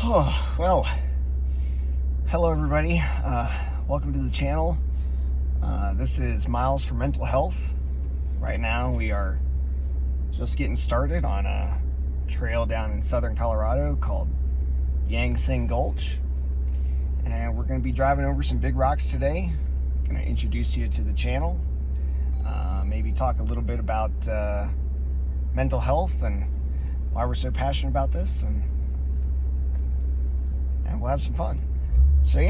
Oh, well, hello everybody. Welcome to the channel. This is Miles for Mental Health. Right now we are just getting started on a trail down in southern Colorado called Yangsing Gulch. And we're going to be driving over some big rocks today. Going to introduce you to the channel. Maybe talk a little bit about mental health and why we're so passionate about this, and we'll have some fun. So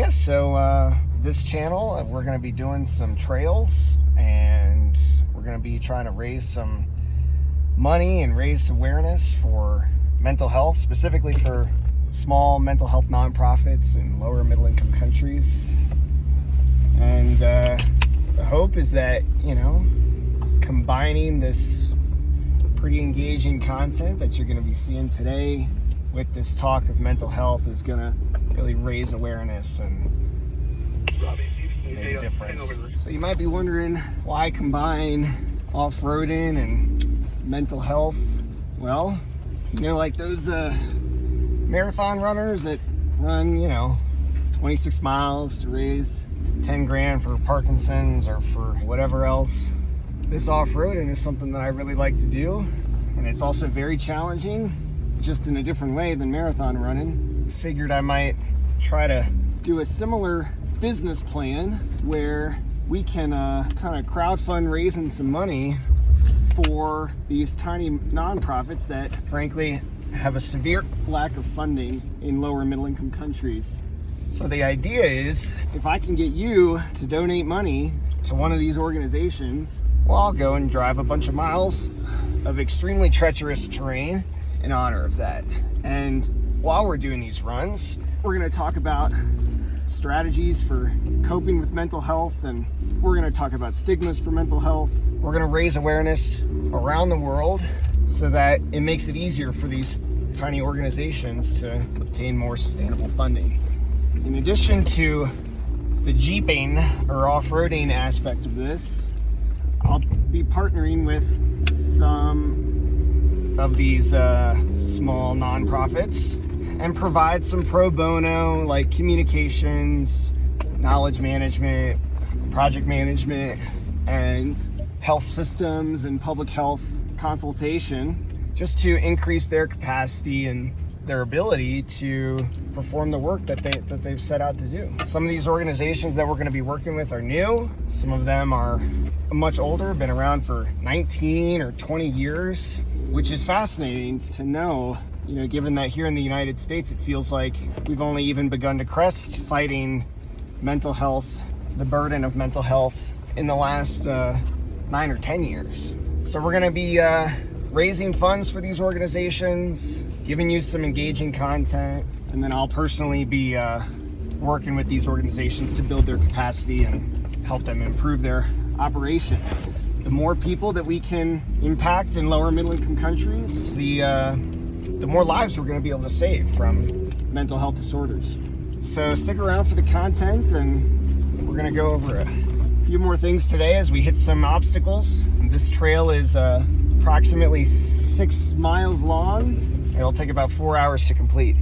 this channel, we're going to be doing some trails, and we're going to be trying to raise some money and raise awareness for mental health, specifically for small mental health nonprofits in lower middle income countries. And the hope is that, combining this pretty engaging content that you're going to be seeing today with this talk of mental health is going to really raise awareness and make a difference. So you might be wondering, why combine off-roading and mental health? Well, like those marathon runners that run 26 miles to raise 10 grand for Parkinson's or for whatever else. This off-roading is something that I really like to do, and it's also very challenging, just in a different way than marathon running. Figured I might try to do a similar business plan where we can kind of crowdfund raising some money for these tiny nonprofits that frankly have a severe lack of funding in lower middle income countries. So the idea is, if I can get you to donate money to one of these organizations, well, I'll go and drive a bunch of miles of extremely treacherous terrain in honor of that. And while we're doing these runs, we're going to talk about strategies for coping with mental health, and we're going to talk about stigmas for mental health. We're going to raise awareness around the world so that it makes it easier for these tiny organizations to obtain more sustainable funding. In addition to the jeeping or off-roading aspect of this, I'll be partnering with some of these small nonprofits and provide some pro bono, like communications, knowledge management, project management, and health systems and public health consultation, just to increase their capacity and their ability to perform the work that they've set out to do. Some of these organizations that we're going to be working with are new. Some of them are much older, been around for 19 or 20 years, which is fascinating to know, given that here in the United States, it feels like we've only even begun to crest fighting mental health, the burden of mental health, in the last 9 or 10 years. So we're going to be raising funds for these organizations, giving you some engaging content, and then I'll personally be working with these organizations to build their capacity and help them improve their operations. The more people that we can impact in lower middle income countries, the more lives we're going to be able to save from mental health disorders. So stick around for the content, and we're going to go over a few more things today as we hit some obstacles. This trail is approximately 6 miles long. It'll take about 4 hours to complete.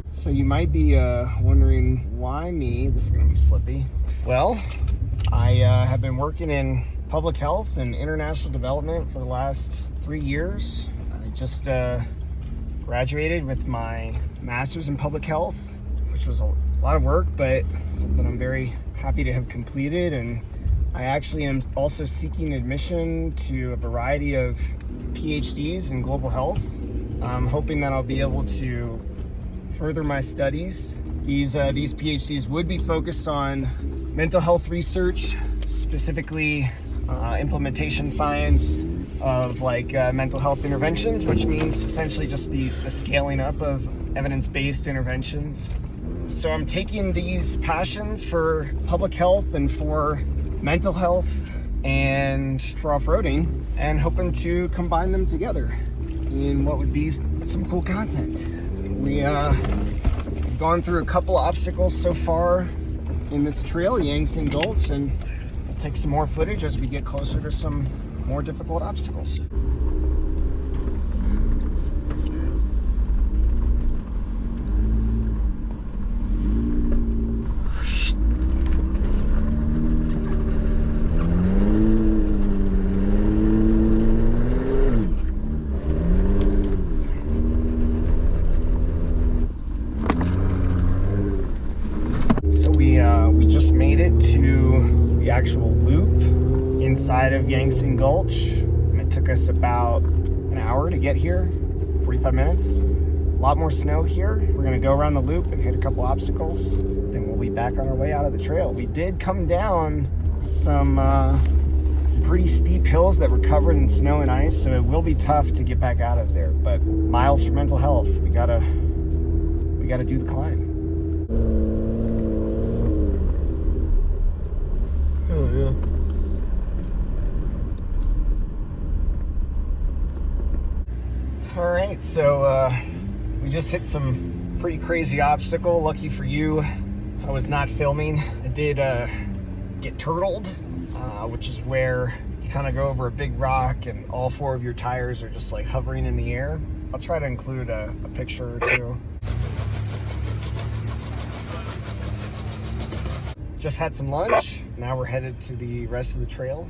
So you might be wondering, why me? This is going to be slippy. Well, I have been working in public health and international development for the last 3 years. I just graduated with my master's in public health, which was a lot of work, but something I'm very happy to have completed. And I actually am also seeking admission to a variety of PhDs in global health. I'm hoping that I'll be able to further my studies. These PhDs would be focused on mental health research, specifically implementation science of mental health interventions, which means essentially just the scaling up of evidence-based interventions. So I'm taking these passions for public health and for mental health and for off-roading and hoping to combine them together in what would be some cool content. We have gone through a couple obstacles so far in this trail, Yangsing Gulch, and we'll take some more footage as we get closer to some more difficult obstacles. We just made it to the actual loop inside of Yangtze Gulch. It took us about an hour to get here, 45 minutes. A lot more snow here. We're gonna go around the loop and hit a couple obstacles. Then we'll be back on our way out of the trail. We did come down some pretty steep hills that were covered in snow and ice, so it will be tough to get back out of there. But miles for mental health. We gotta do the climb. Oh, yeah. All right, so we just hit some pretty crazy obstacle. Lucky for you, I was not filming. I did get turtled, which is where you kind of go over a big rock and all four of your tires are just like hovering in the air. I'll try to include a picture or two. Just had some lunch. Now we're headed to the rest of the trail.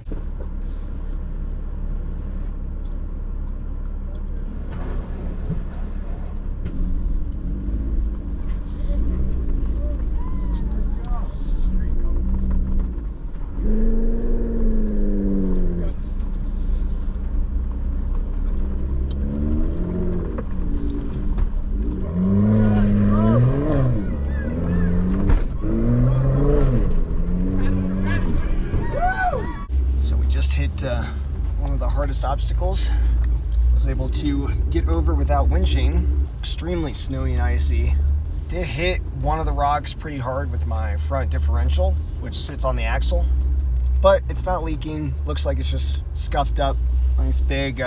Hit one of the hardest obstacles. Was able to get over without winching. Extremely snowy and icy. Did hit one of the rocks pretty hard with my front differential, which sits on the axle, but it's not leaking. Looks like it's just scuffed up. Nice big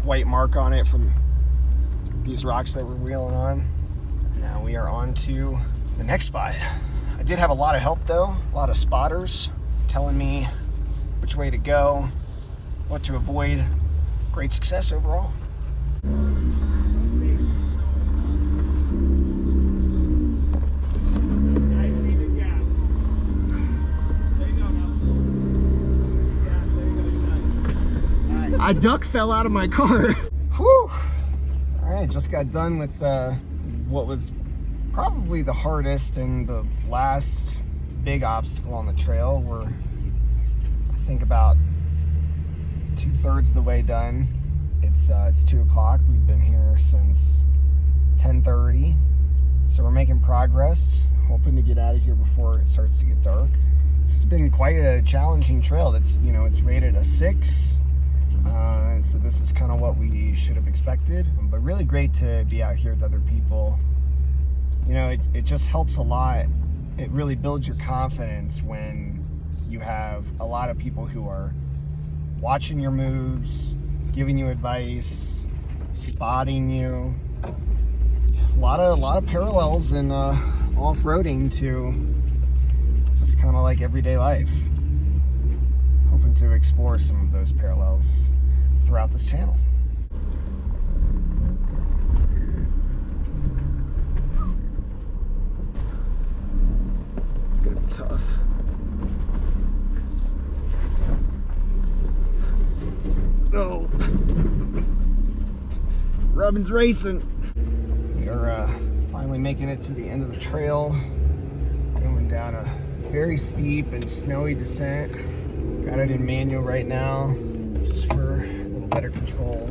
white mark on it from these rocks that we're wheeling on. Now we are on to the next spot. I did have a lot of help though, a lot of spotters telling me which way to go, what to avoid. Great success overall. I see the gas. There you go now. A duck fell out of my car. Whew. All right, just got done with what was probably the hardest and the last big obstacle on the trail. We're, I think, about 2/3 of the way done. It's 2 o'clock. We've been here since 10:30, so we're making progress. Hoping to get out of here before it starts to get dark. This has been quite a challenging trail. It's rated a 6, and so this is kind of what we should have expected. But really great to be out here with other people. It just helps a lot. It really builds your confidence when you have a lot of people who are watching your moves, giving you advice, spotting you. A lot of parallels in off-roading to just kind of like everyday life. Hoping to explore some of those parallels throughout this channel. It's gonna be tough. No. Robin's racing. We are finally making it to the end of the trail. Going down a very steep and snowy descent. Got it in manual right now, just for a little better control.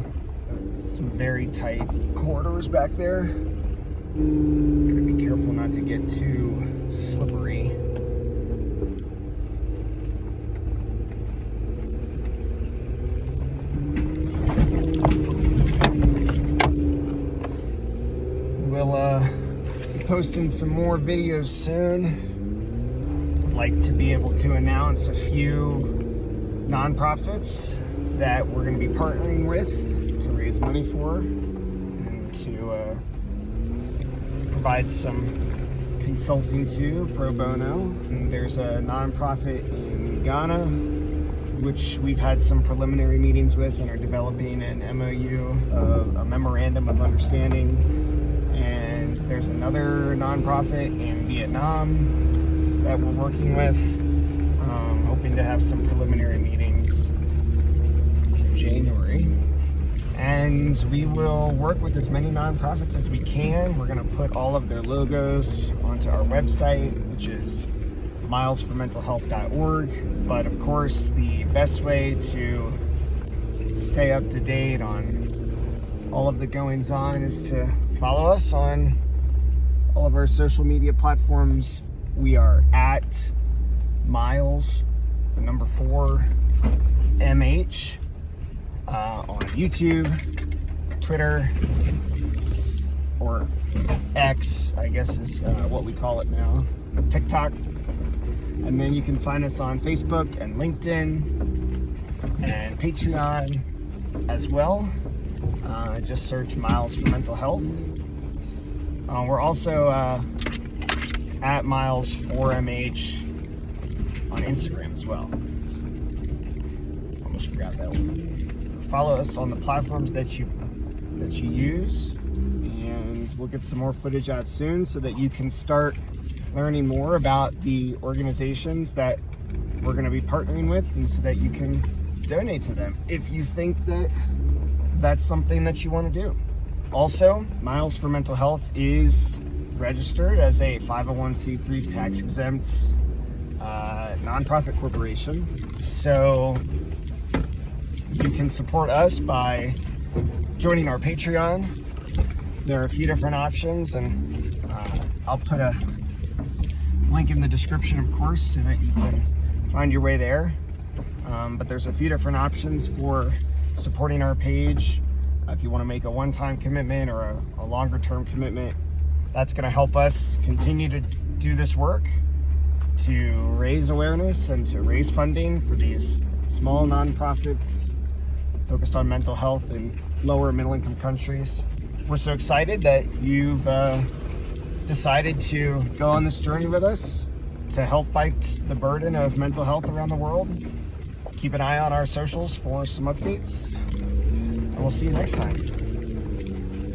Some very tight corridors back there. Gotta be careful not to get too slippery. We'll be posting some more videos soon. I'd like to be able to announce a few nonprofits that we're going to be partnering with to raise money for and to provide some consulting to pro bono. And there's a nonprofit in Ghana which we've had some preliminary meetings with and are developing an MOU, a memorandum of understanding. And there's another nonprofit in Vietnam that we're working with, hoping to have some preliminary meetings in January. And we will work with as many nonprofits as we can. We're going to put all of their logos onto our website, which is milesformentalhealth.org. But of course, the best way to stay up to date on all of the goings on is to follow us on all of our social media platforms. We are at Miles, the number 4, MH. On YouTube, Twitter, or X, I guess is what we call it now, TikTok. And then you can find us on Facebook and LinkedIn and Patreon as well. Just search Miles for Mental Health. We're also at Miles4MH on Instagram as well. Almost forgot that one. Follow us on the platforms that you use, and we'll get some more footage out soon so that you can start learning more about the organizations that we're going to be partnering with, and so that you can donate to them if you think that that's something that you want to do. Also, Miles for Mental Health is registered as a 501c3 tax-exempt nonprofit corporation. So you can support us by joining our Patreon. There are a few different options, and I'll put a link in the description, of course, so that you can find your way there. But there's a few different options for supporting our page. If you want to make a one-time commitment or a longer-term commitment, that's going to help us continue to do this work, to raise awareness and to raise funding for these small nonprofits focused on mental health in lower middle-income countries. We're so excited that you've decided to go on this journey with us to help fight the burden of mental health around the world. Keep an eye on our socials for some updates, and we'll see you next time.